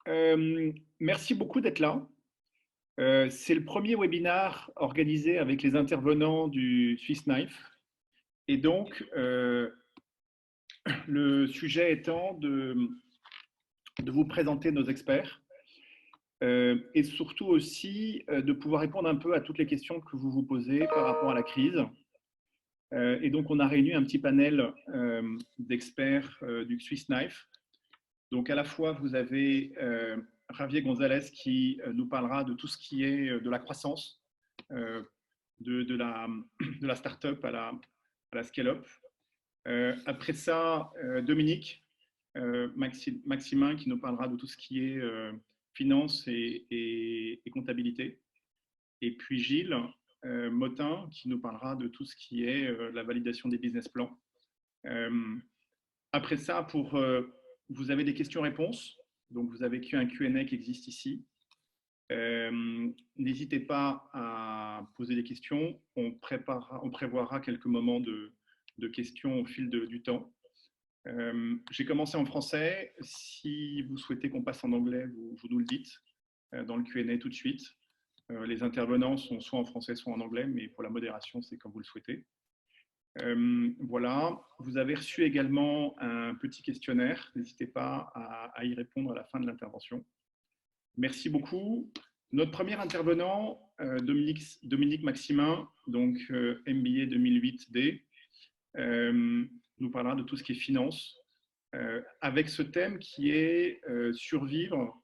Merci beaucoup d'être là. C'est le premier webinar organisé avec les intervenants du Swiss Knife. Et donc, le sujet étant de vous présenter nos experts et surtout aussi de pouvoir répondre un peu à toutes les questions que vous vous posez par rapport à la crise. Et donc, on a réuni un petit panel d'experts du Swiss Knife. Donc, à la fois, vous avez Javier Gonzalez qui nous parlera de tout ce qui est de la croissance, de la start-up à la scale-up. Après ça, Dominique Maximin qui nous parlera de tout ce qui est finance et comptabilité. Et puis Gilles Mautin qui nous parlera de tout ce qui est la validation des business plans. Après ça, vous avez des questions-réponses. Donc, vous avez un Q&A qui existe ici. N'hésitez pas à poser des questions. On prévoira quelques moments de questions au fil du temps. J'ai commencé en français. Si vous souhaitez qu'on passe en anglais, vous nous le dites dans le Q&A tout de suite. Les intervenants sont soit en français, soit en anglais, mais pour la modération, c'est comme vous le souhaitez. Voilà, vous avez reçu également un petit questionnaire. N'hésitez pas à y répondre à la fin de l'intervention. Merci beaucoup. Notre premier intervenant, Dominique Maximin, donc MBA 2008'D, nous parlera de tout ce qui est finance, avec ce thème qui est survivre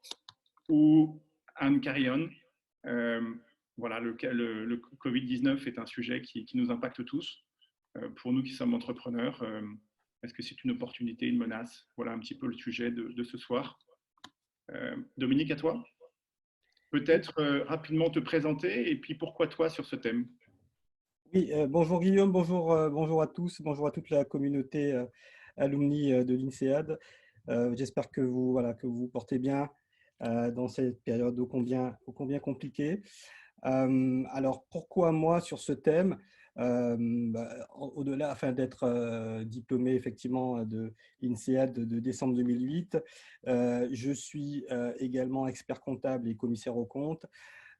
ou un carry on. Voilà, le Covid-19 est un sujet qui nous impacte tous. Pour nous qui sommes entrepreneurs, est-ce que c'est une opportunité, une menace? Voilà un petit peu le sujet de ce soir. Dominique, à toi. Peut-être rapidement te présenter et puis pourquoi toi sur ce thème? Oui, bonjour Guillaume, bonjour à tous, bonjour à toute la communauté alumni de l'INSEAD. J'espère que vous vous portez bien dans cette période ô combien compliquée. Alors, pourquoi moi sur ce thème? Au-delà, afin d'être diplômé effectivement de l'INSEAD de décembre 2008, je suis également expert comptable et commissaire aux comptes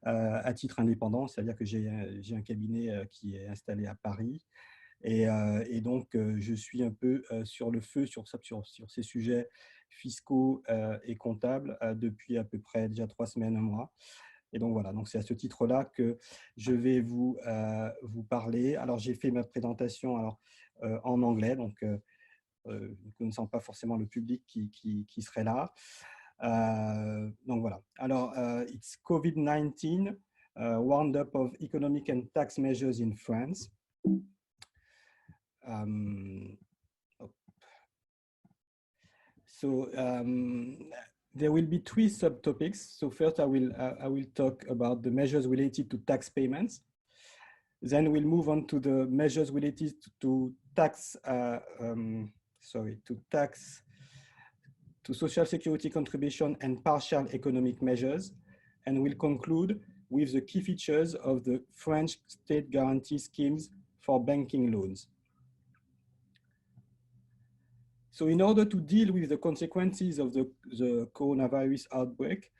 à titre indépendant, c'est-à-dire que j'ai un cabinet qui est installé à Paris. Et donc, je suis un peu sur le feu sur ces sujets fiscaux et comptables depuis à peu près déjà 3 semaines, un mois. Et donc voilà, donc c'est à ce titre-là que je vais vous parler. Alors, j'ai fait ma présentation en anglais, donc ne connaissant pas forcément le public qui serait là. Donc voilà. Alors, it's COVID-19, roundup of economic and tax measures in France. There will be 3 subtopics. So first, I will talk about the measures related to tax payments. Then we'll move on to the measures related to social security contribution and partial economic measures. And we'll conclude with the key features of the French state guarantee schemes for banking loans. So in order to deal with the consequences of the coronavirus outbreak,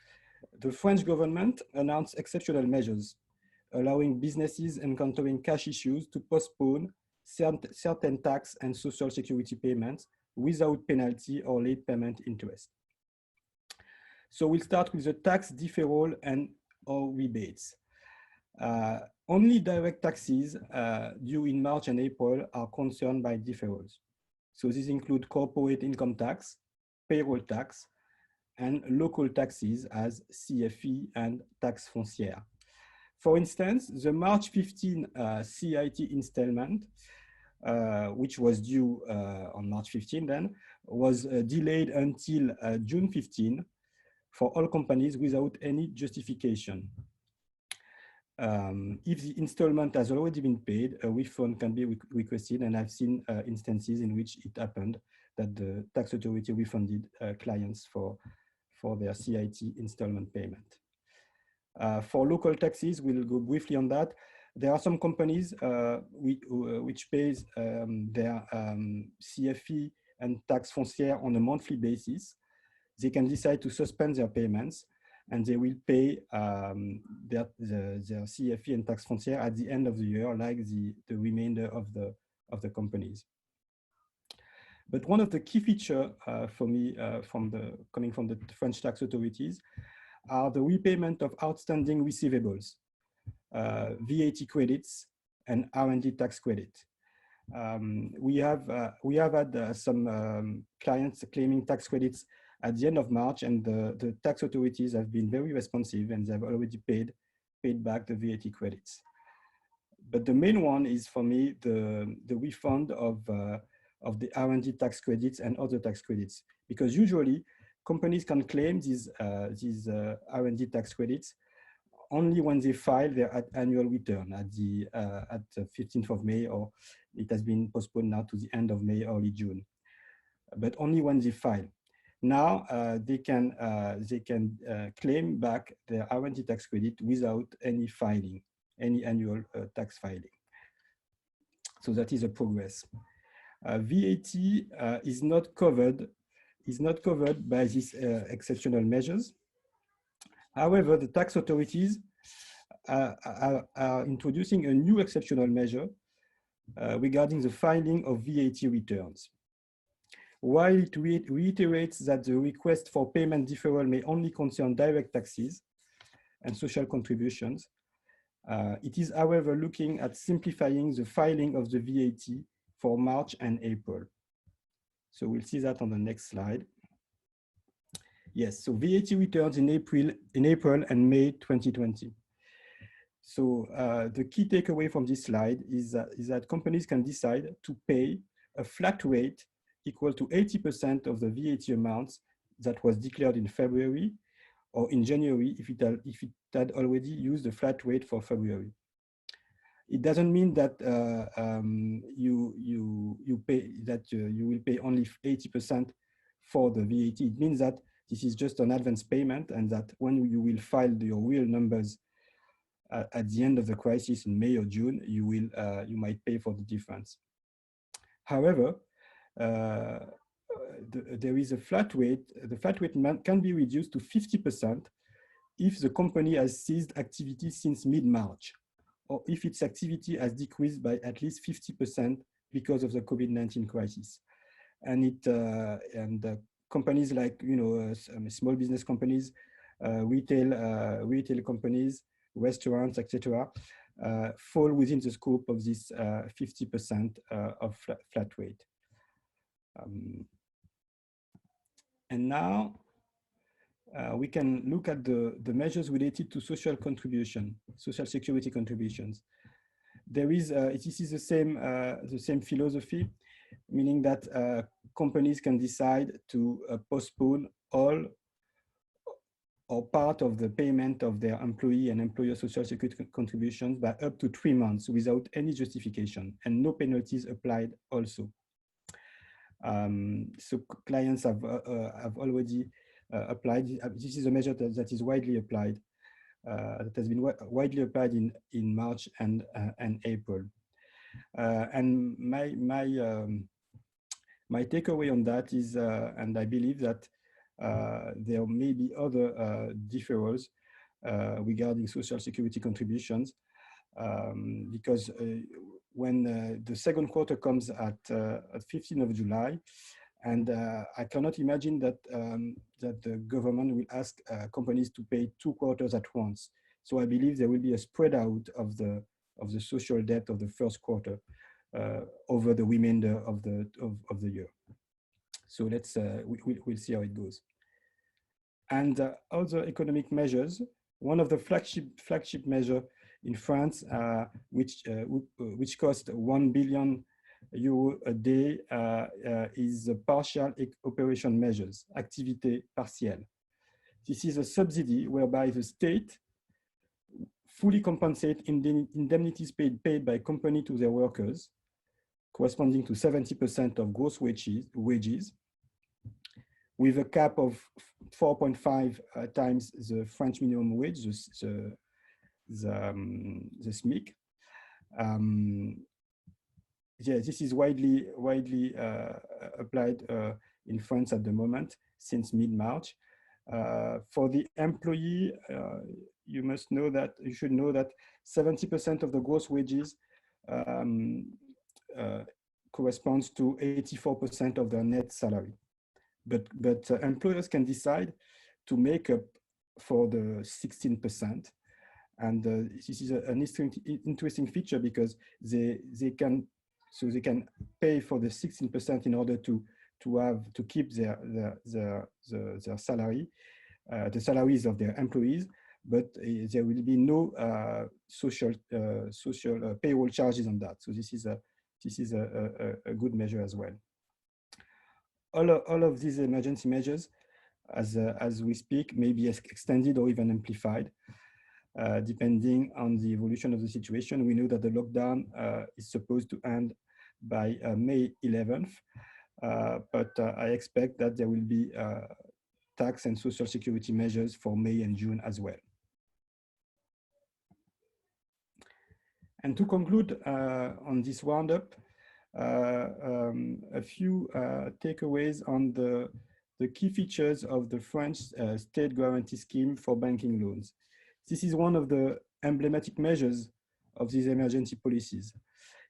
the French government announced exceptional measures, allowing businesses encountering cash issues to postpone certain tax and social security payments without penalty or late payment interest. So we'll start with the tax deferral and or rebates. Only direct taxes due in March and April are concerned by deferrals. So these include corporate income tax, payroll tax, and local taxes as CFE and tax foncière. For instance, the March 15 CIT installment, which was due on March 15 then, was delayed until June 15 for all companies without any justification. If the installment has already been paid, a refund can be requested, and I've seen instances in which it happened that the tax authority refunded clients for their CIT installment payment. For local taxes, we'll go briefly on that. There are some companies which pays their CFE and tax foncière on a monthly basis. they can decide to suspend their payments, and they will pay their CFE and tax frontière at the end of the year, like the remainder of the companies. But one of the key features for me coming from the French tax authorities are the repayment of outstanding receivables, VAT credits, and R&D tax credit. We have had some clients claiming tax credits at the end of March, and the tax authorities have been very responsive, and they've already paid back the VAT credits. But the main one is, for me, the refund of the R&D tax credits and other tax credits, because usually companies can claim these R&D tax credits only when they file their annual return at the 15th of May, or it has been postponed now to the end of May, early June, but only when they file. Now they can claim back their R&D tax credit without any filing, any annual tax filing. So that is a progress. VAT is not covered by these exceptional measures. However, the tax authorities are introducing a new exceptional measure regarding the filing of VAT returns. While it reiterates that the request for payment deferral may only concern direct taxes and social contributions, it is, however, looking at simplifying the filing of the VAT for March and April. So we'll see that on the next slide. Yes, so VAT returns in April and May 2020. So the key takeaway from this slide is that companies can decide to pay a flat rate equal to 80% of the VAT amounts that was declared in February, or in January if it had already used the flat rate for February. It doesn't mean that you will pay only 80% for the VAT. It means that this is just an advance payment, and that when you will file your real numbers at the end of the crisis in May or June, you might pay for the difference. However, there is a flat rate. The flat rate can be reduced to 50% if the company has ceased activity since mid-March, or if its activity has decreased by at least 50% because of the COVID-19 crisis. And companies like, small business companies, retail companies, restaurants, etc., fall within the scope of this 50% of flat rate. And now we can look at the measures related to social contribution, social security contributions. This is the same philosophy, meaning that companies can decide to postpone all or part of the payment of their employee and employer social security contributions by up to 3 months without any justification, and no penalties applied also. So clients have already applied. This is a measure that is widely applied, that has been widely applied in March and April. And my takeaway on that is, and I believe that there may be other deferrals regarding social security contributions, because when the second quarter comes at 15th of July, and I cannot imagine that the government will ask companies to pay 2 quarters at once. So I believe there will be a spread out of the social debt of the first quarter over the remainder of the year. So we'll see how it goes. And other economic measures. One of the flagship measure in France, which cost €1 billion a day, is the partial operation measures, activité partielle. This is a subsidy whereby the state fully compensates indemnities paid by company to their workers, corresponding to 70% of gross wages, with a cap of 4.5 times the French minimum wage, the SMIC. Yeah, this is widely applied in France at the moment. since mid-March. For the employee, you should know that 70% of the gross wages corresponds to 84% of their net salary. But employers can decide to make up for the 16%. And this is an interesting feature because they can pay for the 16% in order to keep their salary, the salaries of their employees, but there will be no social payroll charges on that. So this is a good measure as well. All of these emergency measures, as we speak, may be extended or even amplified, depending on the evolution of the situation. We know that the lockdown is supposed to end by May 11th, but I expect that there will be tax and social security measures for May and June as well. And to conclude on this roundup, a few takeaways on the key features of the French state guarantee scheme for banking loans. This is one of the emblematic measures of these emergency policies.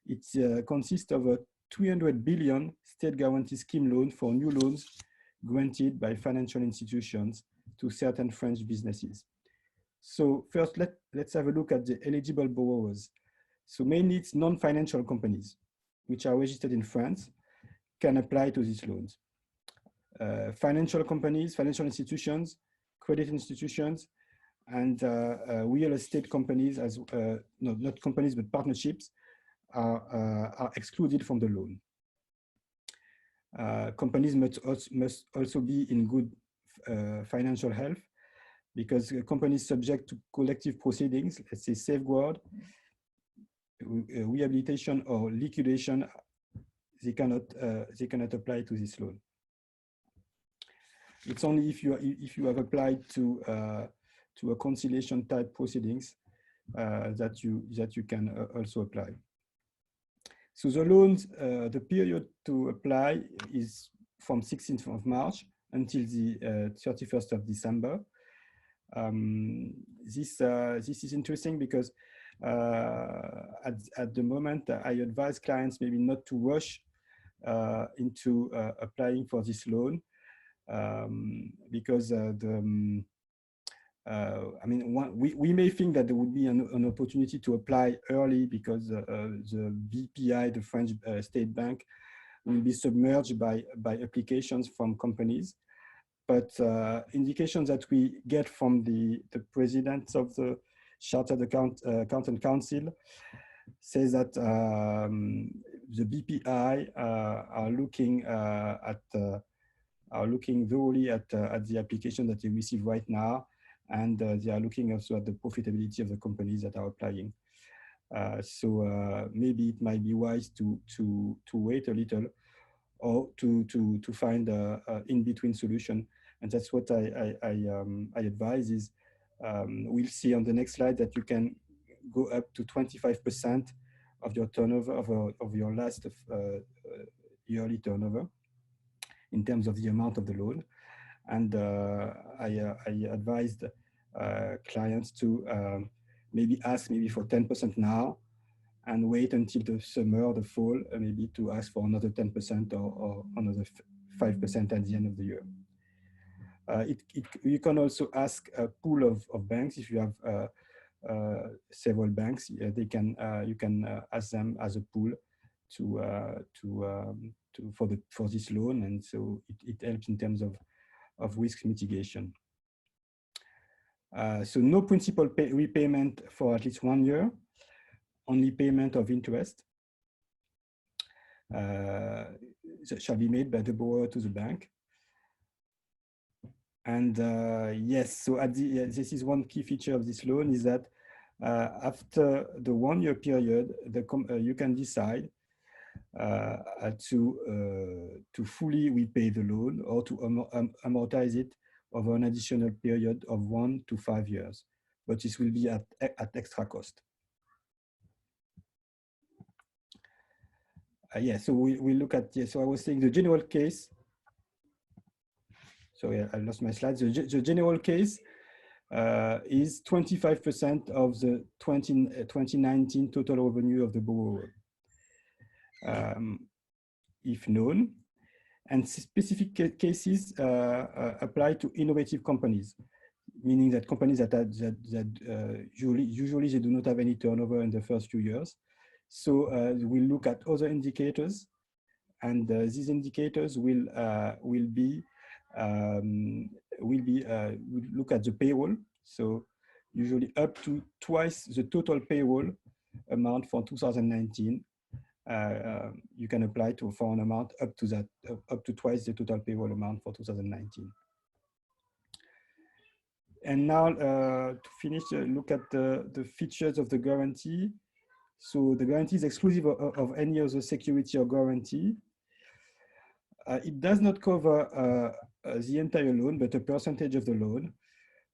It consists of a 300 billion state guarantee scheme loan for new loans granted by financial institutions to certain French businesses. So first, let's have a look at the eligible borrowers. So mainly it's non-financial companies, which are registered in France, can apply to these loans. Financial companies, financial institutions, credit institutions, and real estate companies, not companies, but partnerships, are excluded from the loan. Companies must also be in good financial health, because companies subject to collective proceedings, let's say safeguard, rehabilitation or liquidation, they cannot apply to this loan. It's only if you have applied to a conciliation type proceedings that you can also apply. So the loans, the period to apply is from 16th of March until the 31st of December. This is interesting because at the moment, I advise clients maybe not to rush into applying for this loan because we may think that there would be an opportunity to apply early because the BPI, the French state bank, will be submerged by applications from companies. But indications that we get from the president of the Chartered Accountant Council says that the BPI are looking thoroughly at the application that they receive right now, and they are looking also at the profitability of the companies that are applying. So maybe it might be wise to wait a little, or to find a in-between solution. And that's what I advise is, we'll see on the next slide that you can go up to 25% of your turnover, of your last yearly turnover in terms of the amount of the loan. And I advised clients to maybe ask for 10% now and wait until the summer or the fall, maybe to ask for another 10% or another 5% at the end of the year. You can also ask a pool of banks. If you have several banks, you can ask them as a pool for this loan, and so it helps in terms of risk mitigation. So no principal repayment for at least 1 year, only payment of interest shall be made by the borrower to the bank. And yes, so this is one key feature of this loan, is that after the 1 year period, you can decide to fully repay the loan or to amortize it over an additional period of 1 to 5 years, but this will be at extra cost. Yeah, so we look at, so I was saying the general case. sorry, I lost my slides. The general case is 25% of the 2019 total revenue of the borrower, if known. And specific cases apply to innovative companies, meaning that companies that usually they do not have any turnover in the first few years. So we look at other indicators, and these indicators will look at the payroll. So usually up to twice the total payroll amount for 2019. You can apply for an amount up to twice the total payroll amount for 2019. And now to finish, look at the features of the guarantee. So the guarantee is exclusive of any other security or guarantee. It does not cover the entire loan, but a percentage of the loan.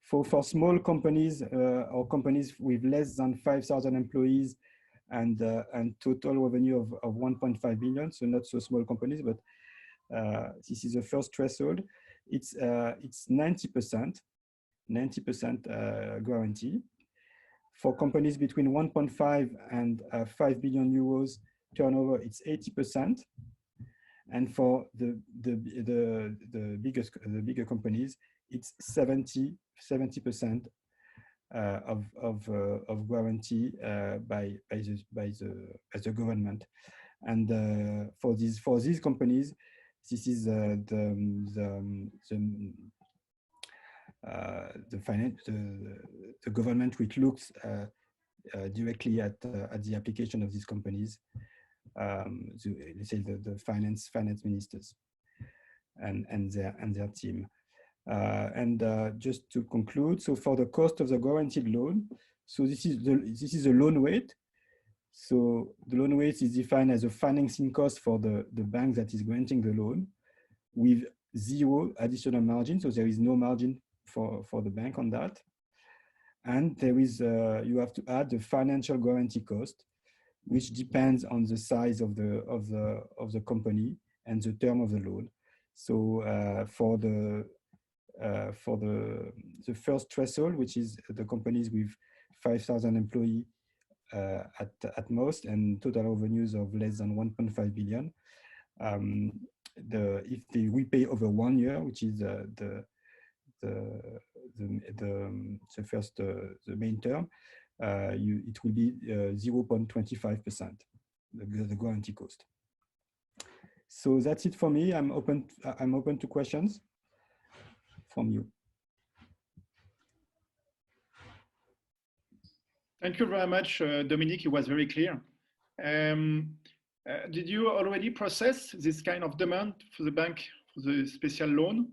For small companies or companies with less than 5,000 employees and total revenue of 1.5 billion, so not so small companies, but this is the first threshold. It's 90% guarantee. For companies between 1.5 and 5 billion euros turnover, it's 80%. And for the bigger companies, it's 70% of guarantee by the government. And for these companies, this is the government which looks directly at the application of these companies. Let's say the finance ministers and their team. Just to conclude, so for the cost of the guaranteed loan, so this is the loan rate. So the loan rate is defined as a financing cost for the bank that is granting the loan, with zero additional margin. So there is no margin for the bank on that. And there is you have to add the financial guarantee cost, which depends on the size of the company and the term of the loan. So for the first threshold, which is the companies with 5,000 employees at most and total revenues of less than 1.5 billion, if they repay over 1 year, which is the main term, it will be 0.25%, the guarantee cost. So that's it for me. I'm open to questions from you. Thank you very much, Dominique. It was very clear. Did you already process this kind of demand for the bank for the special loan?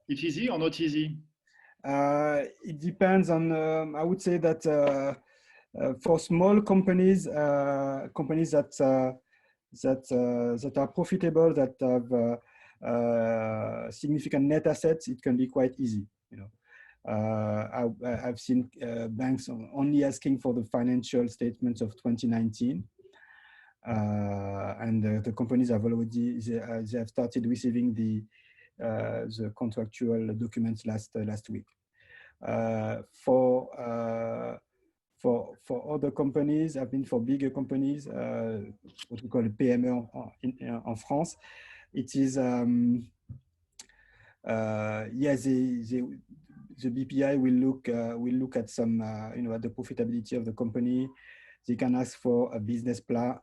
It's easy or not easy? It depends on. I would say that for small companies, companies that are profitable, that have significant net assets, it can be quite easy. You know, I've seen banks only asking for the financial statements of 2019, and the companies have already they have started receiving the contractual documents last week. For other companies, I've been for bigger companies, what we call a PME in France. It is yes, the BPI will look at some at the profitability of the company. They can ask for a business plan,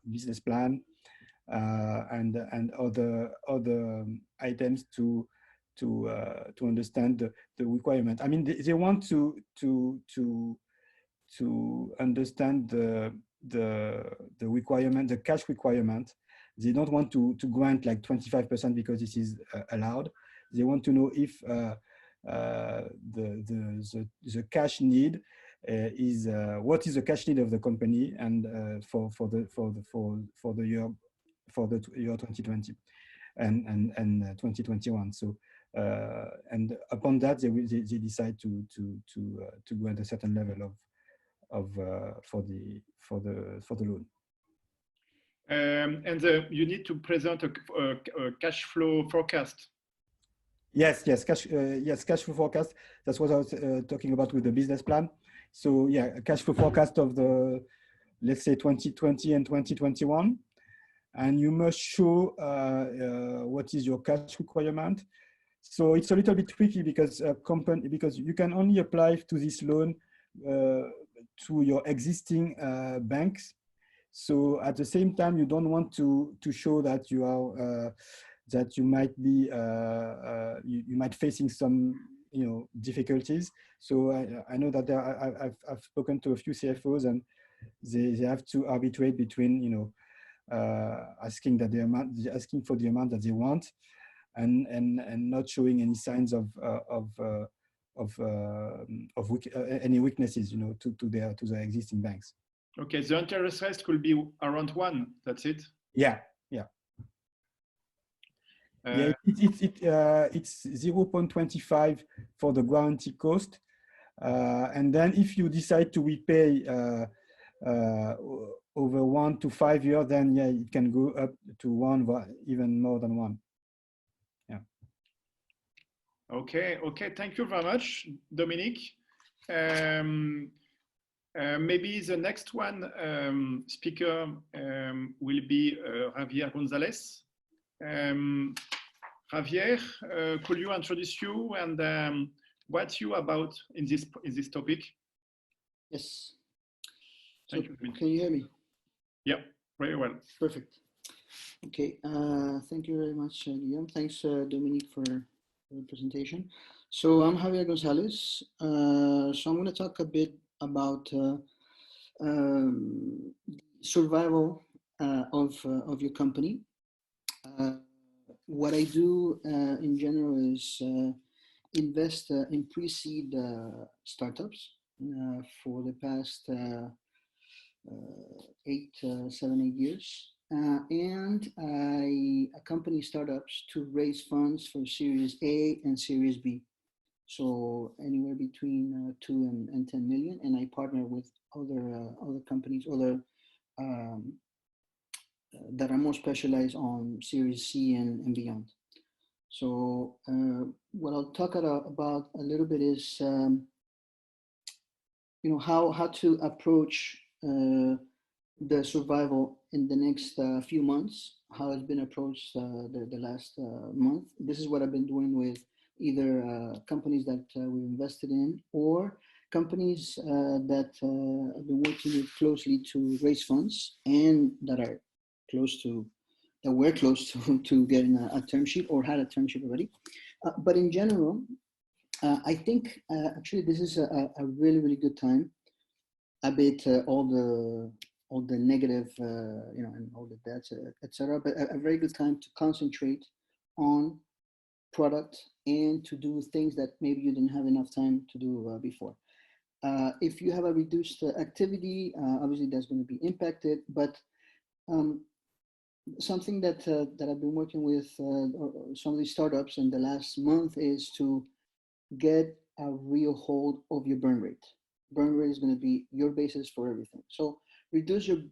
and other items to understand the requirement. I mean, they want to understand the requirement, the cash requirement. They don't want to grant like 25% because this is allowed. They want to know if the cash need is what is the cash need of the company, and for the year 2020 and 2021. So and upon that they decide to grant a certain level for the loan. And you need to present a cash flow forecast. Yes, cash flow forecast. That's what I was talking about with the business plan. So yeah, a cash flow forecast of the, let's say 2020 and 2021. And you must show what is your cash requirement. So it's a little bit tricky because because you can only apply to this loan to your existing banks. So at the same time, you don't want to show that you are that you might be you might facing some difficulties. So I know that I've spoken to a few CFOs, and they have to arbitrate between asking for the amount that they want, and not showing any signs of any weaknesses to their existing banks. Okay, the interest rate could be around 1. That's it. Yeah. Yeah, it's 0.25 for the guarantee cost, and then if you decide to repay over 1 to 5 years, then yeah, it can go up to 1, even more than 1. Yeah. Okay. Thank you very much, Dominique. Maybe the next one speaker will be Javier Gonzalez. Javier, could you introduce you and what you about in this topic? Yes. Thank you. Can you hear me? Yeah, very well. Perfect. Okay. Thank you very much, Guillaume. Thanks, Dominique, for the presentation. So I'm Javier Gonzalez. So I'm going to talk a bit about survival of your company. What I do in general is invest in pre-seed startups for the past 7, 8 years. And I accompany startups to raise funds for Series A and Series B. So anywhere between 2 and 10 million. And I partner with other companies, that are more specialized on Series C and beyond. So what I'll talk about a little bit is, how to approach the survival in the next few months, how it's been approached the last month. This is what I've been doing with either companies that we've invested in, or companies that I've been working with closely to raise funds, and that were close to getting a term sheet or had a term sheet already. But in general, I think actually this is a really, really good time. A bit all the negative, and all the debts, etc. But a very good time to concentrate on product and to do things that maybe you didn't have enough time to do before. If you have a reduced activity, obviously that's going to be impacted. But something that I've been working with some of these startups in the last month is to get a real hold of your burn rate. Burn rate is going to be your basis for everything. So reduce your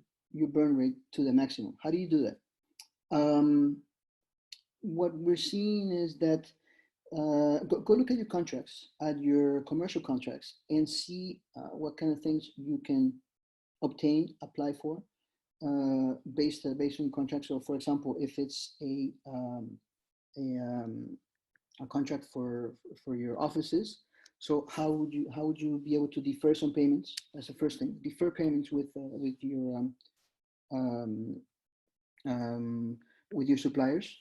burn rate to the maximum. How do you do that? What we're seeing is that go look at your contracts, at your commercial contracts, and see what kind of things you can obtain, apply for, based on contracts. So, for example, if it's a contract for your offices, so how would you be able to defer some payments? That's the first thing. Defer payments with your suppliers.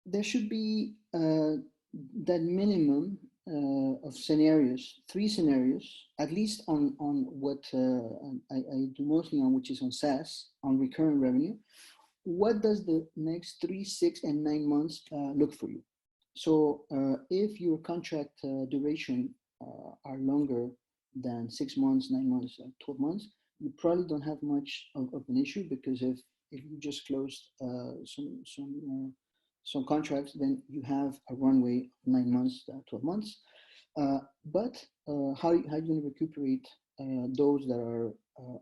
There should be that minimum of scenarios, 3 scenarios, at least on what I do mostly on, which is on SaaS, on recurring revenue. What does the next 3, 6, and 9 months look for you? So if your contract duration are longer than 6 months, 9 months, 12 months, you probably don't have much of an issue, because if you just closed some contracts, then you have a runway of 9 months, 12 months. But how are you going to recuperate those that are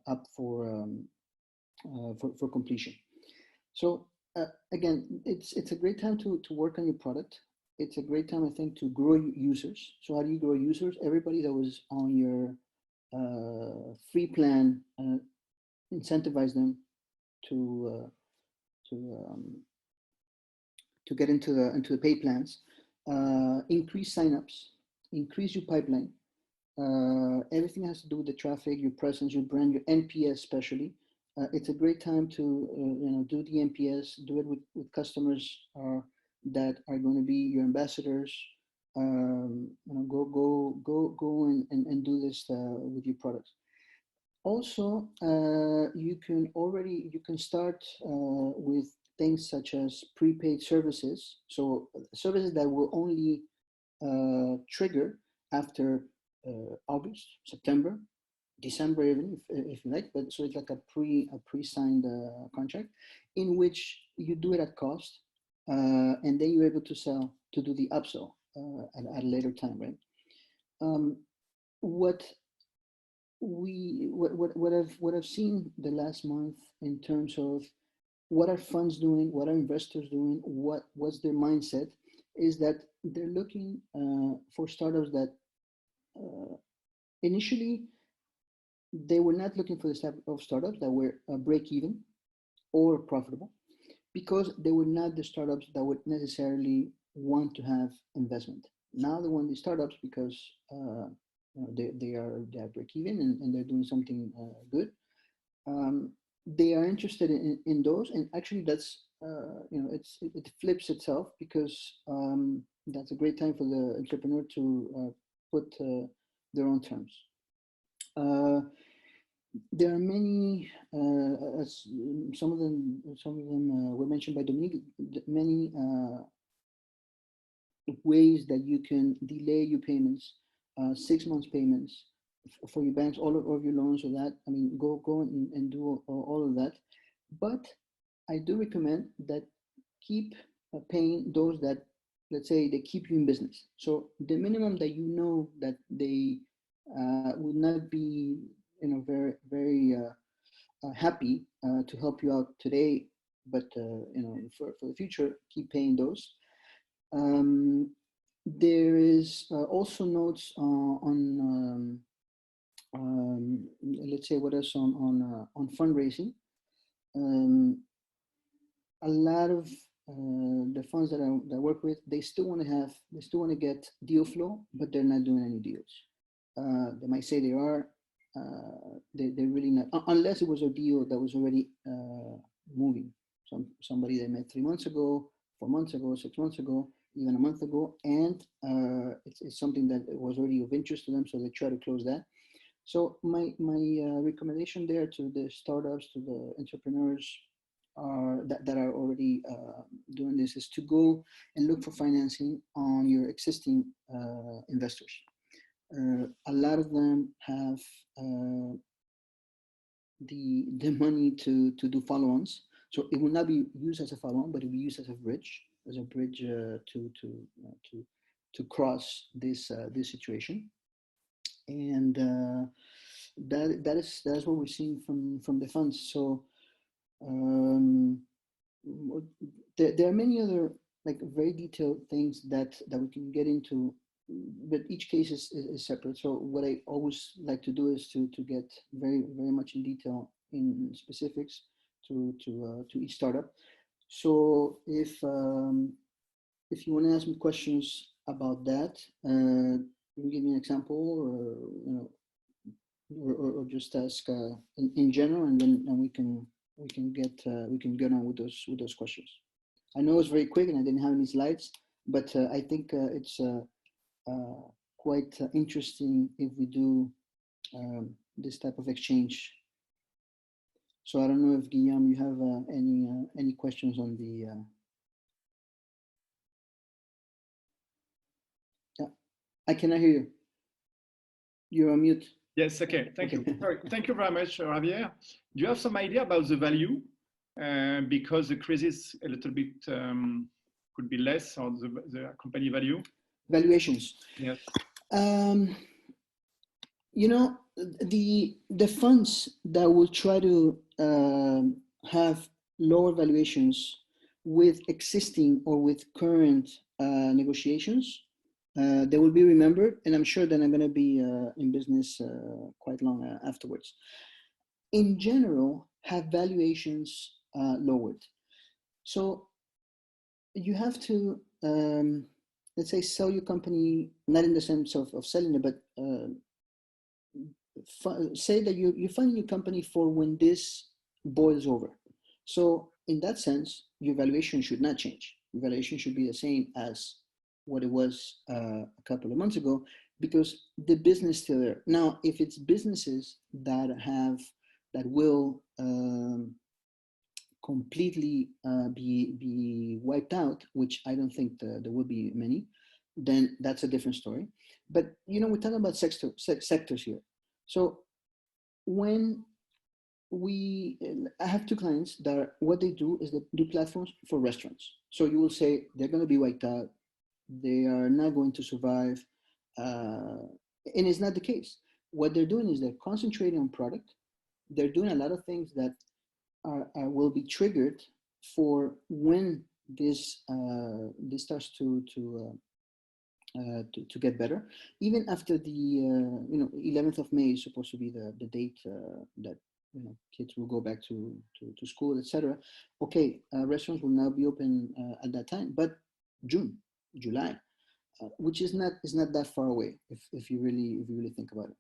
up for completion? So again, it's a great time to work on your product. It's a great time, I think, to grow users. So how do you grow users? Everybody that was on your free plan, incentivize them to get into the pay plans, increase signups, increase your pipeline. Everything has to do with the traffic, your presence, your brand, your NPS especially. It's a great time to do the NPS, do it with customers that are going to be your ambassadors. Go and do this with your products. Also, you can start with things such as prepaid services. So services that will only trigger after August, September, December, even if you like. But so it's like a pre-signed contract in which you do it at cost, and then you're able to do the upsell at a later time, right? What I've seen the last month in terms of what are funds doing, what are investors doing, what's their mindset, is that they're looking for startups that initially they were not looking for this type of startups that were break even or profitable, because they were not the startups that would necessarily want to have investment. Now they want these startups because they are break even and they're doing something good. They are interested in those, and actually that's it flips itself, because that's a great time for the entrepreneur to put their own terms. There are many, as some of them were mentioned by Dominique, many ways that you can delay your payments, 6 months payments for your banks, all of your loans, or that. I mean, go and do all of that. But I do recommend that keep paying those that, let's say, they keep you in business. So the minimum that you know that they would not be, very, very happy to help you out today, but for the future, keep paying those. There is also notes on let's say, what else on fundraising. A lot of the funds that I work with, they still want to get deal flow, but they're not doing any deals. They might say they are, they're really not, unless it was a deal that was already moving. Somebody they met 3 months ago, 4 months ago, 6 months ago, even a month ago, and it's something that was already of interest to them, so they try to close that. So my recommendation there to the startups, to the entrepreneurs that are already doing this, is to go and look for financing on your existing investors. A lot of them have the money to do follow-ons, so it will not be used as a follow-on, but it will be used as a bridge to cross this situation. And that is what we're seeing from the funds. So there are many other very detailed things that we can get into, but each case is separate. So what I always like to do is to get very, very much in detail in specifics to each startup. So if you want to ask me questions about that, you can give me an example, or just ask in general, and then we can get on with those questions. I know it's very quick and I didn't have any slides, but I think it's quite interesting if we do this type of exchange. So I don't know if Guillaume, you have any questions on the. Yeah, I cannot hear you. You're on mute. Yes, okay, thank you. Sorry. Thank you very much, Javier. Do you have some idea about the value? Because the crisis a little bit could be less, or the company value? Valuations. Yes. The funds that will try to have lower valuations with existing or with current negotiations, they will be remembered, and I'm sure that I'm going to be in business quite long afterwards. In general, have valuations lowered. So you have to, let's say, sell your company, not in the sense of selling it, but say that you're funding your company for when this boils over. So in that sense, your valuation should not change. Your valuation should be the same as what it was a couple of months ago, because the business is still there. Now, if it's businesses that will completely be wiped out, which I don't think there will be many, then that's a different story. But we're talking about sectors here. So when I have two clients that what they do is they do platforms for restaurants. So you will say they're going to be wiped out, they are not going to survive, and it's not the case. What they're doing is they're concentrating on product. They're doing a lot of things that will be triggered for when this starts to get better. Even after the 11th of May is supposed to be the date that kids will go back to school, etc. Okay, restaurants will now be open at that time, but June, July, which is not that far away if you really think about it.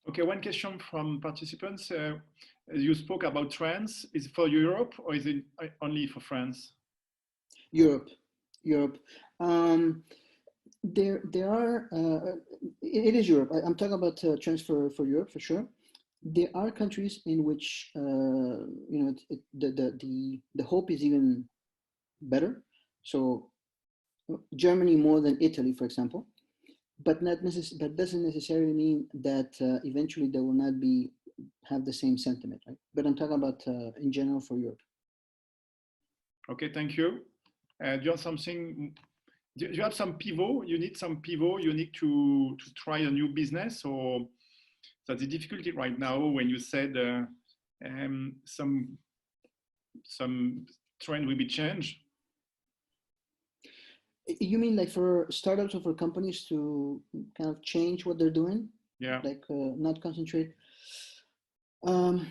Okay, one question from participants. You spoke about trends. Is it for Europe or is it only for France? Europe. There are. It is Europe. I'm talking about trends for Europe for sure. There are countries in which the hope is even better. So Germany more than Italy, for example. But that doesn't necessarily mean that eventually they will not have the same sentiment, right? But I'm talking about in general for Europe. Okay, thank you. Do you have something? Do you have some pivot? You need some pivot. You need to try a new business, or that's the difficulty right now when you said some trend will be changed. You mean like for startups or for companies to kind of change what they're doing? Yeah. Like not concentrate. I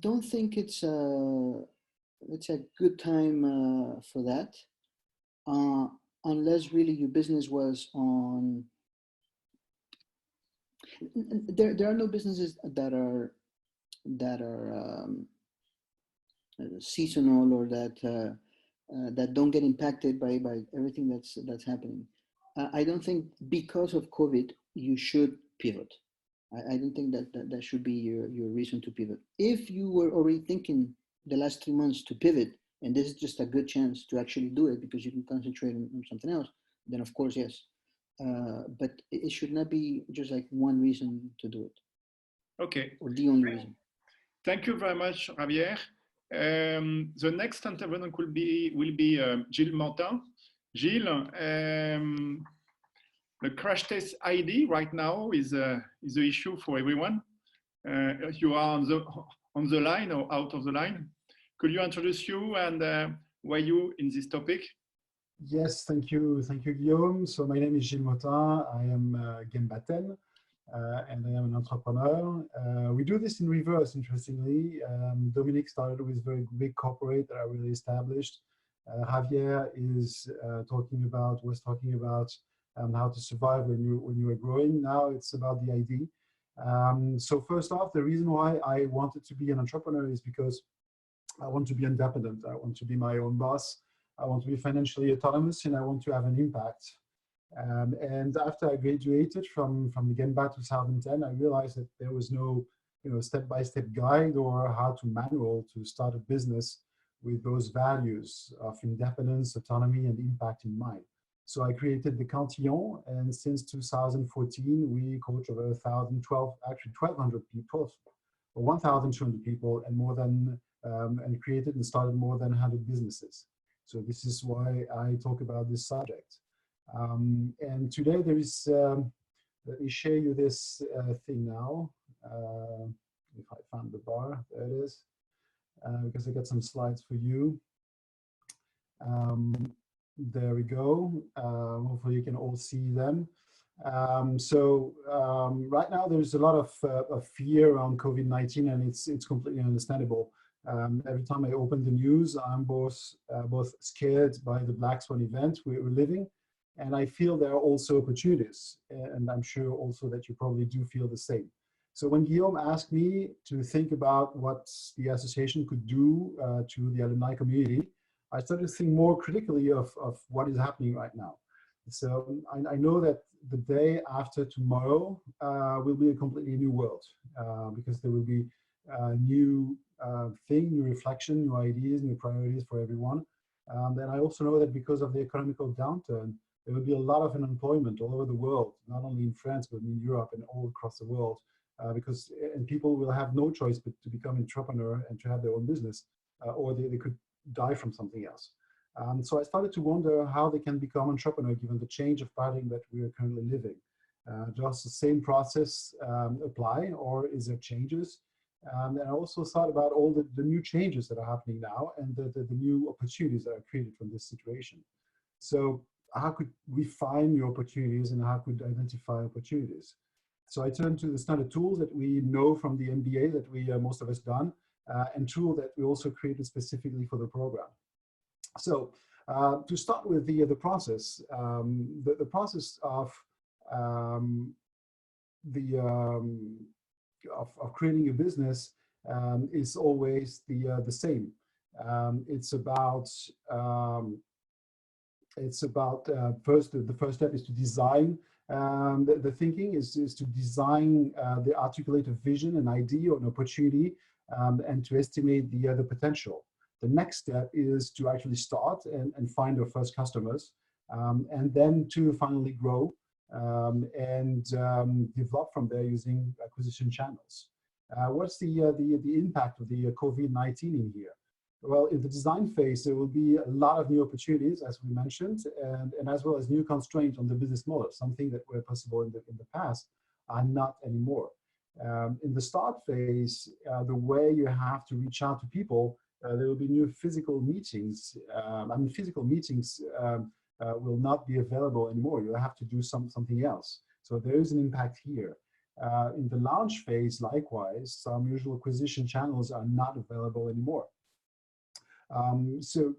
don't think it's a good time for that, unless really your business was on. There are no businesses that are seasonal or that don't get impacted by everything that's happening. I don't think because of COVID you should pivot. I don't think that should be your reason to pivot. If you were already thinking the last 3 months to pivot, and this is just a good chance to actually do it because you can concentrate on something else, then of course, yes. But it should not be just like one reason to do it. Okay. Or the only reason. Thank you very much, Javier. The next intervenant will be Gilles Mautin. Gilles, the crash test ID right now is the issue for everyone. You are on the line or out of the line. Could you introduce you and why you in this topic? Yes, thank you, Guillaume. So my name is Gilles Mautin. I am EMBA'10, and I am an entrepreneur. We do this in reverse, interestingly. Dominique started with very big corporate that are really established. Javier was talking about how to survive when you are growing. Now it's about the ID. So first off, the reason why I wanted to be an entrepreneur is because I want to be independent. I want to be my own boss. I want to be financially autonomous, and I want to have an impact. And after I graduated from the EMBA' 2010, I realized that there was no step-by-step guide or how to manual to start a business with those values of independence, autonomy, and impact in mind. So I created the Cantillon, and since 2014, we coach over 1,200 people, or 1,200 people, and more than and created and started more than 100 businesses. So this is why I talk about this subject. And today there is, let me share you this thing now. If I found the bar, there it is. because I got some slides for you. There we go. Hopefully you can all see them. Right now there's a lot of fear around COVID-19, and it's completely understandable. Every time I open the news, I'm both scared by the Black Swan event we're living, and I feel there are also opportunities, and I'm sure also that you probably do feel the same. So when Guillaume asked me to think about what the association could do to the alumni community, I started to think more critically of what is happening right now. So I know that the day after tomorrow will be a completely new world, because there will be new new reflection, new ideas, new priorities for everyone. And I also know that because of the economical downturn, there will be a lot of unemployment all over the world, not only in France, but in Europe and all across the world, because people will have no choice but to become entrepreneur and to have their own business, or they could die from something else. So I started to wonder how they can become entrepreneur given the change of paradigm that we are currently living. Does the same process apply, or is there changes? And I also thought about all the new changes that are happening now, and the new opportunities that are created from this situation. So how could we find new opportunities, and how could identify opportunities? So I turned to the standard tools that we know from the MBA that we most of us done, and tool that we also created specifically for the program. So to start with the process, the process of creating a business is always the same. It's about first, the first step is to design. The thinking is to design the articulate a vision, an idea, or an opportunity, and to estimate the potential. The next step is to actually start and find our first customers, and then to finally grow and develop from there using acquisition channels. What's the impact of the COVID-19 in here? Well, in the design phase, there will be a lot of new opportunities, as we mentioned, and as well as new constraints on the business model, something that were possible in the past are not anymore. In the start phase, the way you have to reach out to people, there will be new physical meetings. Physical meetings will not be available anymore. You'll have to do something else. So there is an impact here. In the launch phase, likewise, some usual acquisition channels are not available anymore. So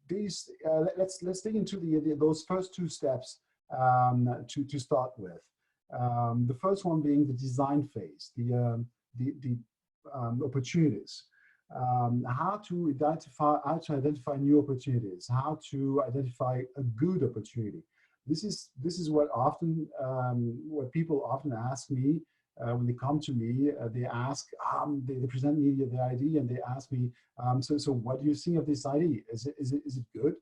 these, let's dig into those first two steps to start with. The first one being the design phase, the opportunities. How to identify new opportunities, how to identify a good opportunity. This is what often what people often ask me when they come to me. They ask, they present me their idea, and they ask me, so what do you think of this idea? Is it good?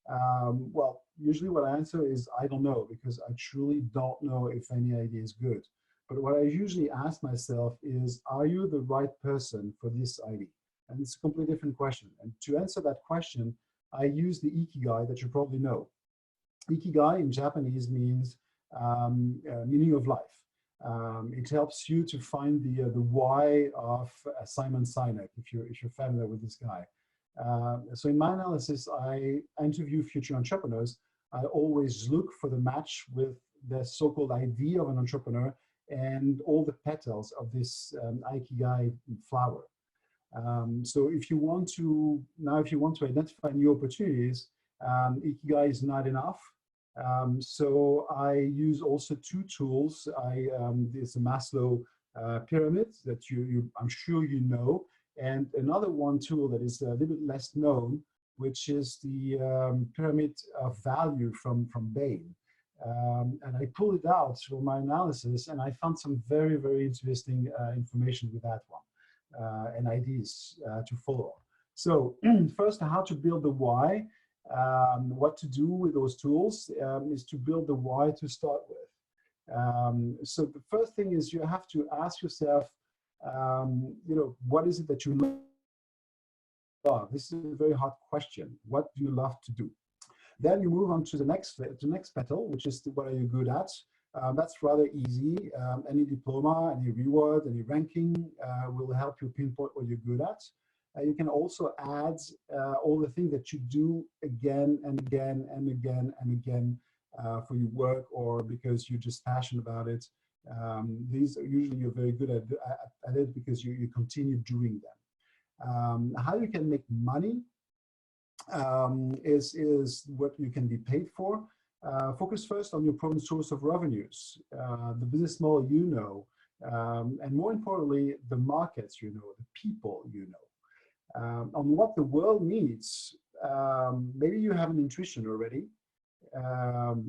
Well, usually what I answer is I don't know, because I truly don't know if any idea is good. But what I usually ask myself is, are you the right person for this idea? And it's a completely different question. And to answer that question, I use the Ikigai that you probably know. Ikigai in Japanese means meaning of life. It helps you to find the why of Simon Sinek, if you're familiar with this guy. So in my analysis, I interview future entrepreneurs. I always look for the match with the so-called idea of an entrepreneur and all the petals of this Ikigai flower. So if you want to identify new opportunities, Ikigai is not enough. So I use also two tools. There's a Maslow pyramid that I'm sure you know, and another tool that is a little bit less known, which is the pyramid of value from Bain. And I pulled it out for my analysis, and I found some very, very interesting information with that one. And ideas to follow. So first, how to build the why. What to do with those tools is to build the why to start with. So the first thing is you have to ask yourself, what is it that you love? This is a very hard question. What do you love to do? Then you move on to the next petal, which is what are you good at? That's rather easy. Any diploma, any reward, any ranking will help you pinpoint what you're good at. you can also add all the things that you do again and again and again and again for your work, or because you're just passionate about it. These are usually you're very good at it because you continue doing them. How you can make money is what you can be paid for. Focus first on your proven source of revenues, the business model you know, and more importantly, the markets you know, the people you know. On what the world needs, maybe you have an intuition already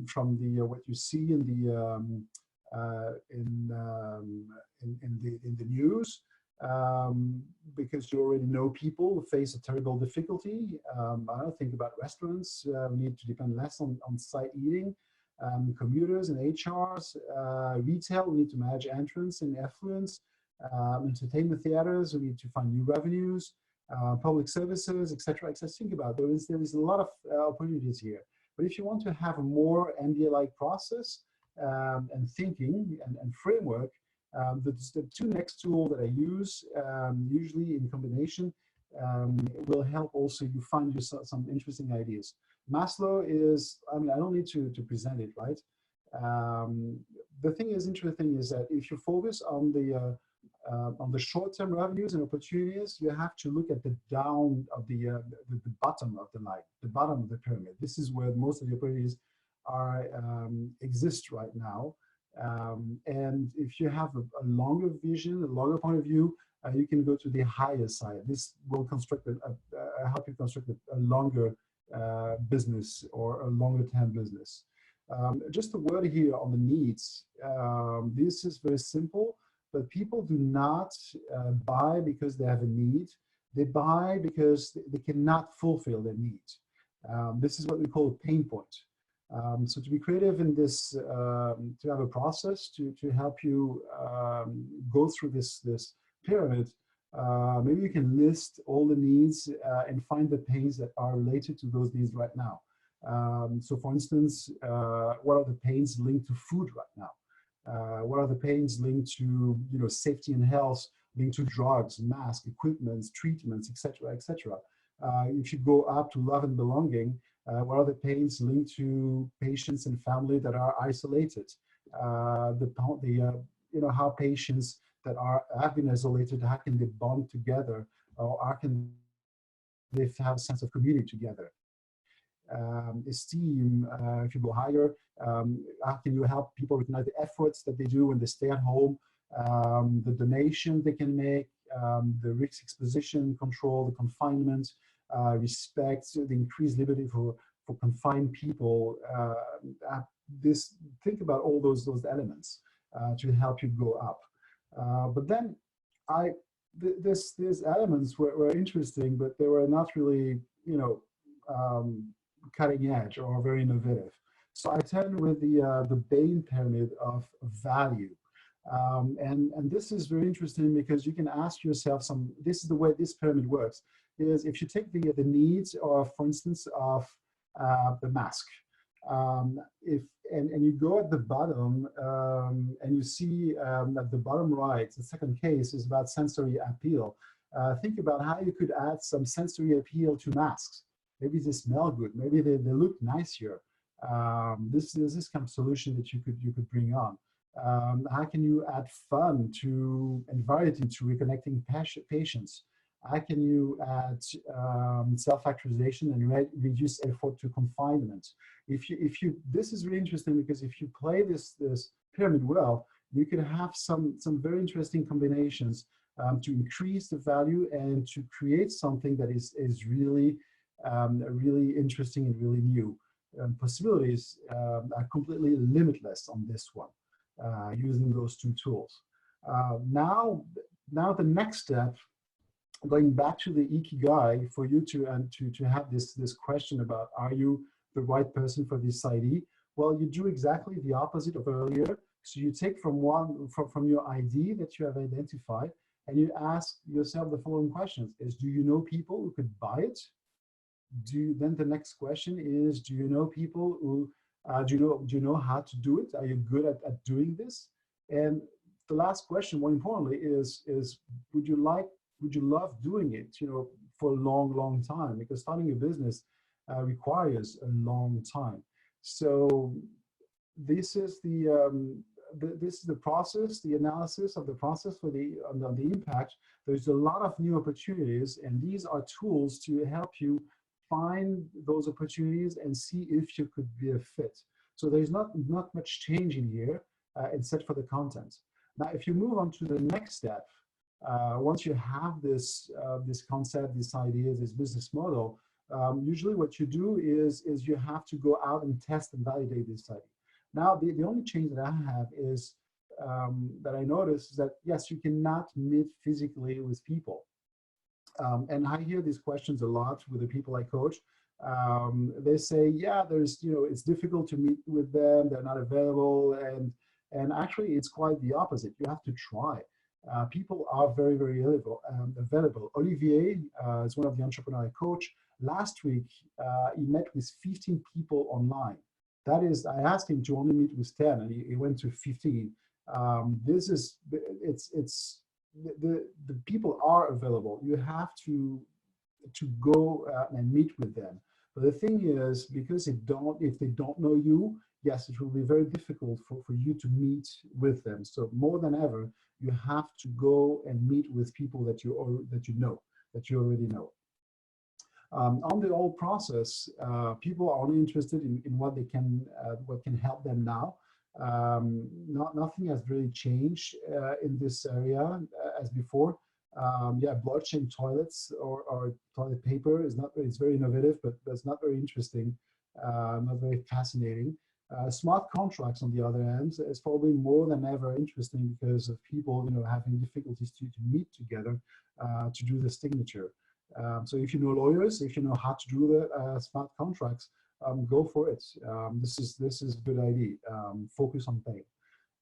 from the what you see in the news, because you already know people who face a terrible difficulty. I don't think about restaurants. We need to depend less on site eating. Commuters and HRs, retail, we need to manage entrance and affluence. Entertainment theaters, we need to find new revenues. Public services, etc. Think about there is a lot of opportunities here. But if you want to have a more MBA-like process and thinking and framework, the two next tools that I use, usually in combination, will help also you find yourself some interesting ideas. Maslow is, I mean, I don't need to present it, right? The thing is interesting is that if you focus on the short-term revenues and opportunities, you have to look at the down of the bottom of the line, the bottom of the pyramid. This is where most of the opportunities are exist right now. And if you have a longer vision, a longer point of view, you can go to the higher side. This will construct help you construct a longer business or a longer-term business. Just a word here on the needs. This is very simple, but people do not buy because they have a need. They buy because they cannot fulfill their need. This is what we call a pain point. So to be creative in this, to have a process to help you go through this pyramid, maybe you can list all the needs and find the pains that are related to those needs right now. So for instance, what are the pains linked to food right now? What are the pains linked to safety and health, linked to drugs, masks, equipment, treatments, etc., etc. If you go up to love and belonging, what are the pains linked to patients and family that are isolated? How patients that have been isolated, how can they bond together, or how can they have a sense of community together? Esteem, if you go higher, how can you help people recognize the efforts that they do when they stay at home, the donation they can make, the risk exposition control, the confinement, respect, the increased liberty for confined people. Think about all those elements to help you go up. But then these elements were interesting, but they were not really, cutting edge or very innovative. So I turned with the Bain pyramid of value. And this is very interesting because you can ask yourself this is the way this pyramid works, is if you take the needs of, for instance, of the mask, and you go at the bottom and you see at the bottom right, the second case is about sensory appeal. Think about how you could add some sensory appeal to masks. Maybe they smell good, maybe they look nicer. This is kind of solution that you could bring on. How can you add fun to and variety to reconnecting patients? How can you add self-actualization and reduce effort to confinement? This is really interesting because if you play this pyramid well, you can have some very interesting combinations to increase the value and to create something that is really really interesting and really new. Possibilities are completely limitless on this one, using those two tools. Now the next step, going back to the Ikigai, for you to have this question about, are you the right person for this ID? Well, you do exactly the opposite of earlier. So you take from your ID that you have identified, and you ask yourself the following questions: do you know people who could buy it? Then the next question is, do you know people who do you know how to do it? Are you good at doing this? And the last question, more importantly, is would you like would you love doing it, for a long, long time? Because starting a business requires a long time. So this is the process, the analysis of the process for the impact. There's a lot of new opportunities, and these are tools to help you find those opportunities and see if you could be a fit. So there's not much change in here, except for the content. Now, if you move on to the next step, once you have this concept, this idea, this business model, usually what you do is you have to go out and test and validate this idea. Now, the only change that I have is that I noticed is that, yes, you cannot meet physically with people. And I hear these questions a lot with the people I coach. They say, yeah, it's difficult to meet with them. They're not available. And actually, it's quite the opposite. You have to try. People are very, very available. Olivier is one of the entrepreneurs I coach. Last week, he met with 15 people online. That is, I asked him to only meet with 10, and he went to 15. The people are available. You have to go and meet with them. But the thing is, because if they don't know you, yes, it will be very difficult for you to meet with them. So more than ever, you have to go and meet with people that you already know. On the whole process, people are only interested in what can help them now. Nothing has really changed in this area as before. Blockchain toilets or toilet paper it's very innovative, but that's not very interesting, not very fascinating. Smart contracts, on the other hand, is probably more than ever interesting because of people, having difficulties to meet together to do the signature. So if you know lawyers, if you know how to do the smart contracts, go for it. This is a good idea. Focus on pay.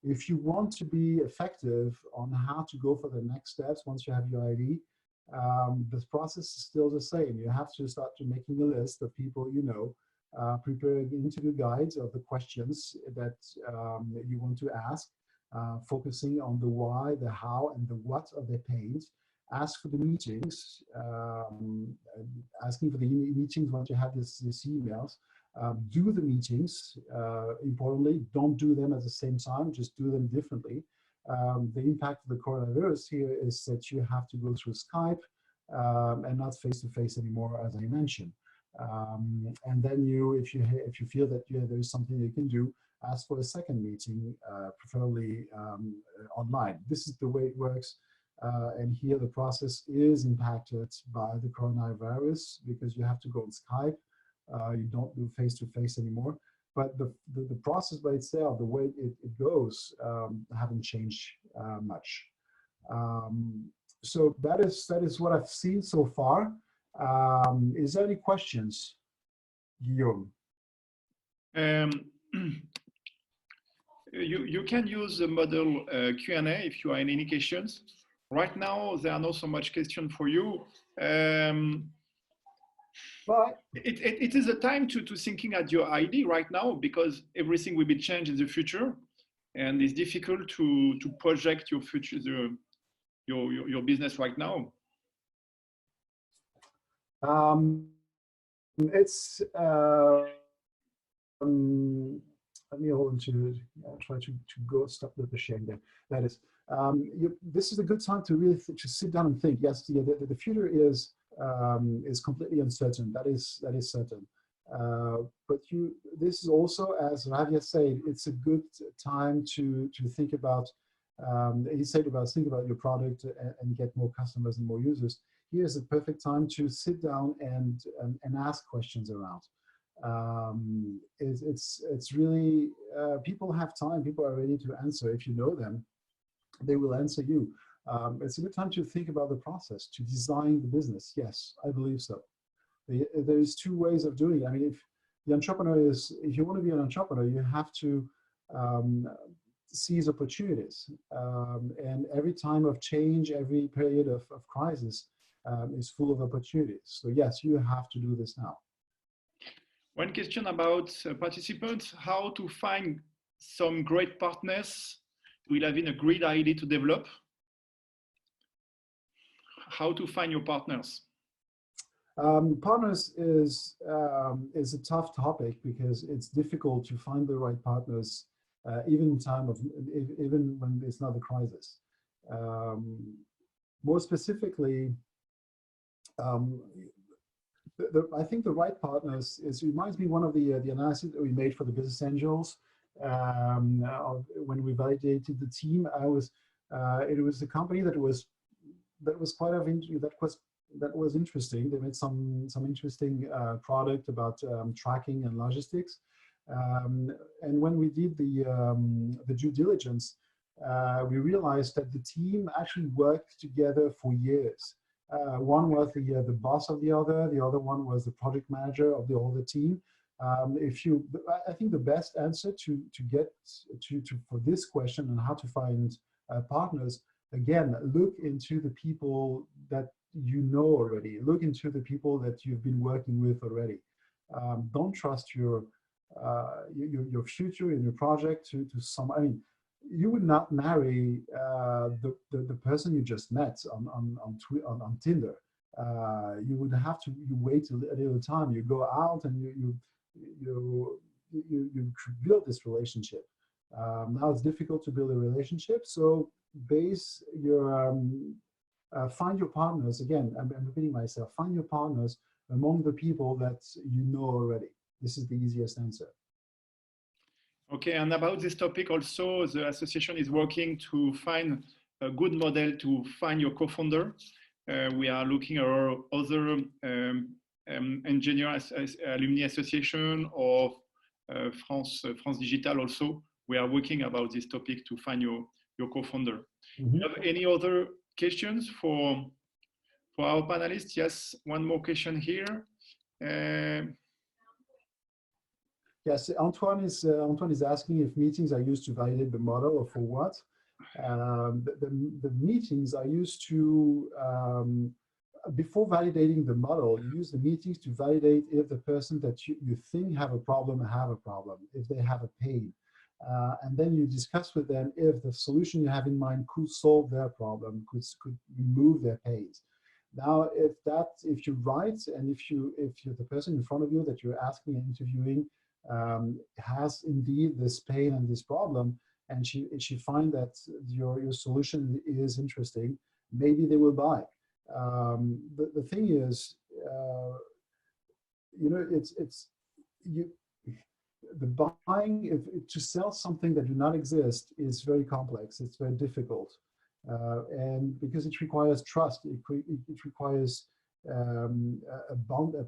If you want to be effective on how to go for the next steps once you have your ID, this process is still the same. You have to start making a list of people you know, preparing interview guides of the questions that you want to ask, focusing on the why, the how, and the what of their pains. Ask for the meetings, asking for the meetings once you have these emails. Do the meetings, importantly, don't do them at the same time, just do them differently. The impact of the coronavirus here is that you have to go through Skype and not face-to-face anymore, as I mentioned. And then if you feel that there is something you can do, ask for a second meeting, preferably online. This is the way it works. And here the process is impacted by the coronavirus because you have to go on Skype. You don't do face-to-face anymore. But the process by itself, the way it goes, haven't changed much. So that is what I've seen so far. Is there any questions, Guillaume? You can use the model Q&A if you are in any questions. Right now, there are not so much questions for you. But it is a time to thinking at your ID right now because everything will be changed in the future, and it's difficult to project your future, your business right now. It's let me hold on to try to go stop the sharing there. That is, this is a good time to really sit down and think. Yes, the future is completely uncertain. That is certain. But this is also, as Javier said, it's a good time to think about. He said think about your product and get more customers and more users. Here's a perfect time to sit down and ask questions around. It's really people have time. People are ready to answer. If you know them, they will answer you. It's a good time to think about the process, to design the business. Yes, I believe so. There's two ways of doing it. I mean, if you want to be an entrepreneur, you have to seize opportunities. And every time of change, every period of crisis is full of opportunities. So yes, you have to do this now. One question about participants, how to find some great partners who will have a great idea to develop. how to find your partners? Partners is a tough topic because it's difficult to find the right partners, even in time of, even when it's not a crisis. More specifically, I think the right partners reminds me one of the analysis that we made for the business angels when we validated the team. It was a company that was interesting. They made some interesting product about tracking and logistics. And when we did the due diligence, we realized that the team actually worked together for years. One was the boss of the other one was the project manager of the other team. I think the best answer for this question on how to find partners, again, look into the people that you know already. Look into the people that you've been working with already. Don't trust your future in your project to some. I mean, you would not marry the person you just met on Tinder. You would have to wait a little time. You go out and you build this relationship. Now it's difficult to build a relationship, so base your find your partners. Again, I'm repeating myself. Find your partners among the people that you know already. This is the easiest answer. Okay, and about this topic also, the association is working to find a good model to find your co-founder. We are looking at our other engineer alumni association of France Digital also. We are working about this topic to find your co-founder. Mm-hmm. You have any other questions for our panelists? Yes, one more question here. Yes, Antoine is asking if meetings are used to validate the model or for what. The meetings are used to, before validating the model, you use the meetings to validate if the person that you think have a problem, if they have a pain. And then you discuss with them if the solution you have in mind could solve their problem, could remove their pains. Now, if you're right, and if you're the person in front of you that you're asking and interviewing has indeed this pain and this problem, and she find that your solution is interesting, maybe they will buy. The thing is, you know, the buying, to sell something that do not exist is very complex. It's very difficult, and because it requires trust, it requires a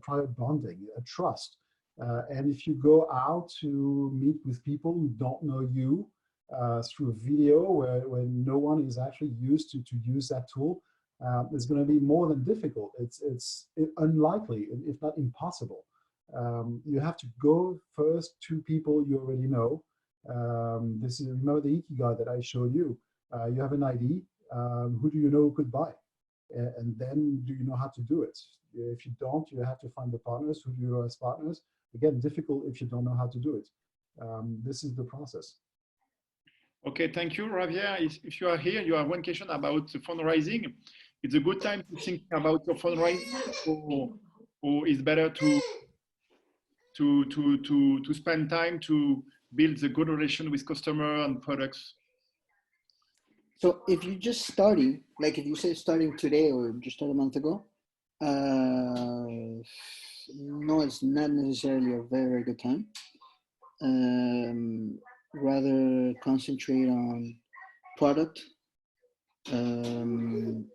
private bonding, a trust. And if you go out to meet with people who don't know you through a video where no one is actually used to use that tool, it's going to be more than difficult. It's unlikely, if not impossible. You have to go first to people you already know. Remember the Ikigai that I showed you. You have an ID. Who do you know who could buy? And then do you know how to do it? If you don't, you have to find the partners. Who do you know as partners? Again, difficult if you don't know how to do it. This is the process. Okay, thank you, Javier. If you are here, you have one question about fundraising. It's a good time to think about your fundraising, or it's better to spend time to build the good relation with customer and products? So if you're just starting, like if you say starting today or just started a month ago, no, it's not necessarily a very, very good time. Rather concentrate on product, current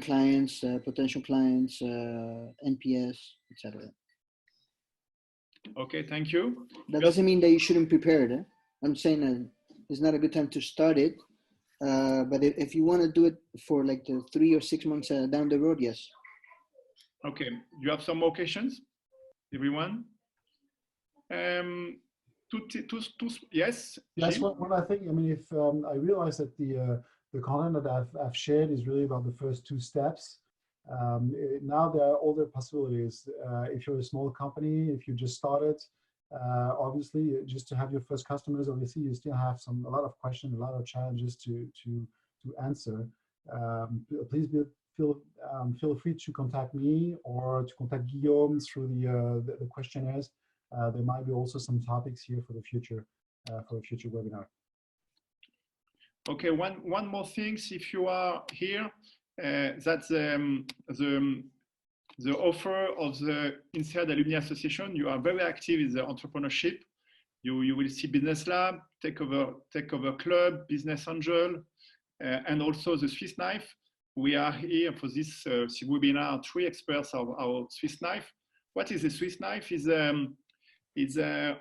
clients, potential clients, NPS, etc. Okay, thank you. That doesn't mean that you shouldn't prepare it. I'm saying that it's not a good time to start it. But if you want to do it for like the 3 or 6 months down the road, yes. Okay, you have some more questions, everyone? Yes. Yes, one I think. I mean, if I realize that the content that I've shared is really about the first 2 steps. Now there are other possibilities. If you're a small company, if you just started, obviously, just to have your first customers, obviously you still have a lot of questions, a lot of challenges to answer. Please feel free to contact me or to contact Guillaume through the questionnaires. There might be also some topics here for the future webinar. Okay, one more thing. If you are here, that's the offer of the Inside Alumni Association. You are very active in the entrepreneurship. You will see Business Lab, Takeover Club, Business Angel, and also the Swiss Knife. We are here for this webinar, 3 experts of our Swiss Knife. What is a Swiss Knife? It's a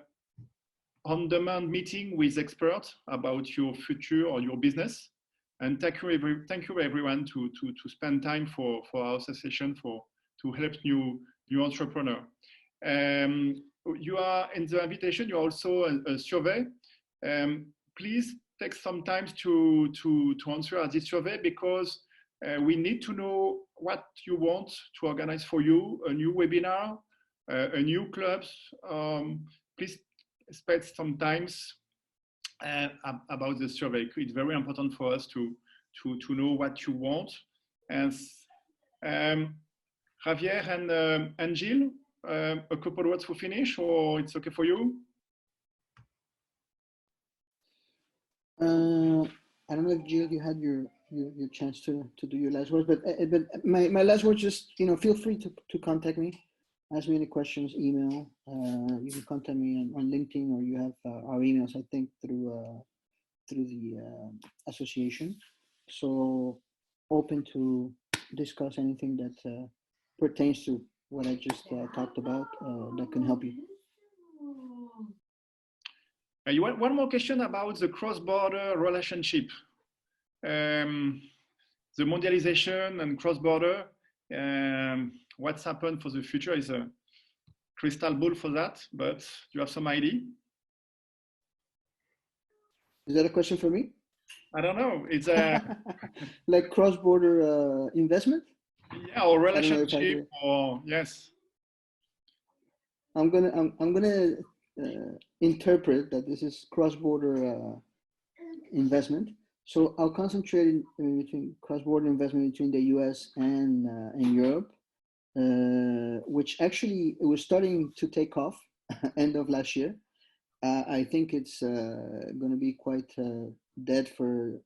on-demand meeting with experts about your future or your business. And thank you everyone to spend time for our association to help new entrepreneur. You are in the invitation. You are also a survey. Please take some time to answer this survey, because we need to know what you want to organize for you, a new webinar, a new clubs. Please spend some time about the survey. It's very important for us to know what you want. And Javier and Gilles, a couple words to finish, or it's okay for you? I don't know if Gilles, you had your chance to do your last words, but my last words, just feel free to contact me, ask me any questions, email. You can contact me on LinkedIn, or you have our emails, I think, through the association. So open to discuss anything that pertains to what I just talked about that can help you. One more question about the cross-border relationship. The mondialization and cross-border, what's happened for the future is a crystal ball for that, but do you have some idea? Is that a question for me? I don't know. It's a like cross-border investment? Yeah, or relationship, or yes. I'm gonna interpret that this is cross-border investment. So I'll concentrate between cross-border investment between the US and Europe, which actually it was starting to take off end of last year. I think it's going to be quite dead for,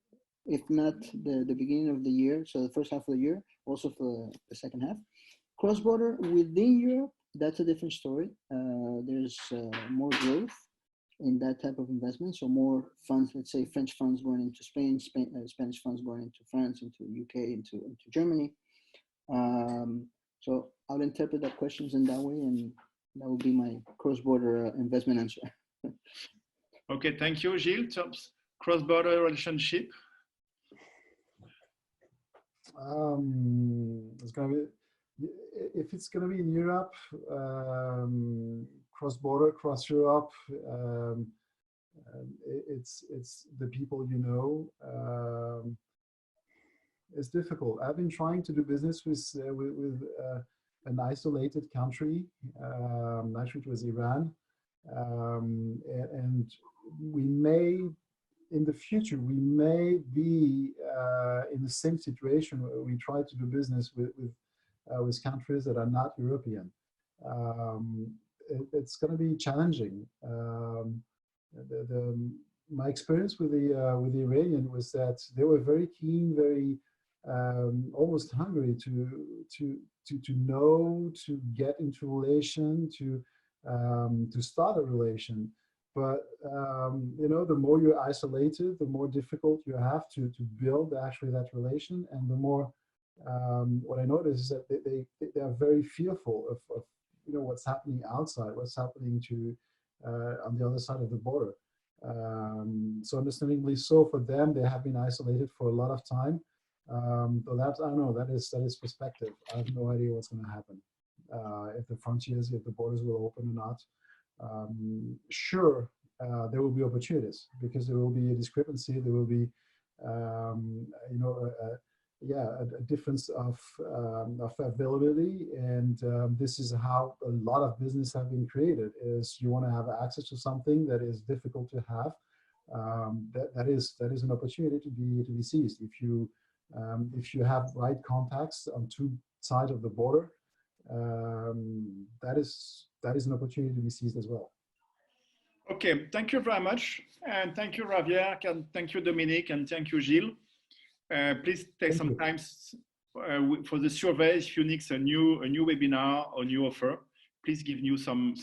if not the beginning of the year, so the first half of the year, also for the second half. Cross-border within Europe, that's a different story. There's more growth in that type of investment. So more funds, let's say French funds going into Spain, Spanish funds going into France, into UK, into Germany. So I'll interpret that questions in that way, and that will be my cross-border investment answer. Okay, thank you, Gilles. Cross-border relationship. It's gonna be, if it's gonna be in Europe, cross-border, cross Europe. It's the people you know. It's difficult. I've been trying to do business with an isolated country. Actually, it was Iran, and we may, in the future, we may be in the same situation where we try to do business with countries that are not European. It's going to be challenging. My experience with the Iranian was that they were very keen, very almost hungry to know, to get into relation, to start a relation. But you know, the more you're isolated, the more difficult you have to build actually that relation, and the more what I notice is that they are very fearful of you know, what's happening outside, what's happening to on the other side of the border. So understandably so, for them, they have been isolated for a lot of time. So that's, I don't know, that is perspective. I have no idea what's going to happen, if the frontiers, if the borders will open or not. Sure, there will be opportunities, because there will be a discrepancy, there will be you know, a difference of availability, and this is how a lot of business have been created. Is you want to have access to something that is difficult to have. That is an opportunity to be seized. If you If you have right contacts on two sides of the border, that is an opportunity to be seized as well. Okay, thank you very much. And thank you, Javier, and thank you, Dominique, and thank you, Gilles. Please take some time for the survey. If you need a new webinar or new offer, please give you some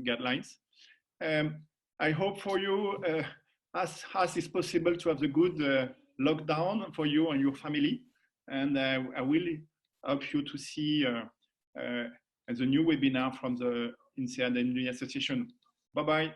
guidelines. I hope for you, as is possible, to have the good lockdown for you and your family. And I will hope you to see the new webinar from the INSEAD and the association. Bye-bye.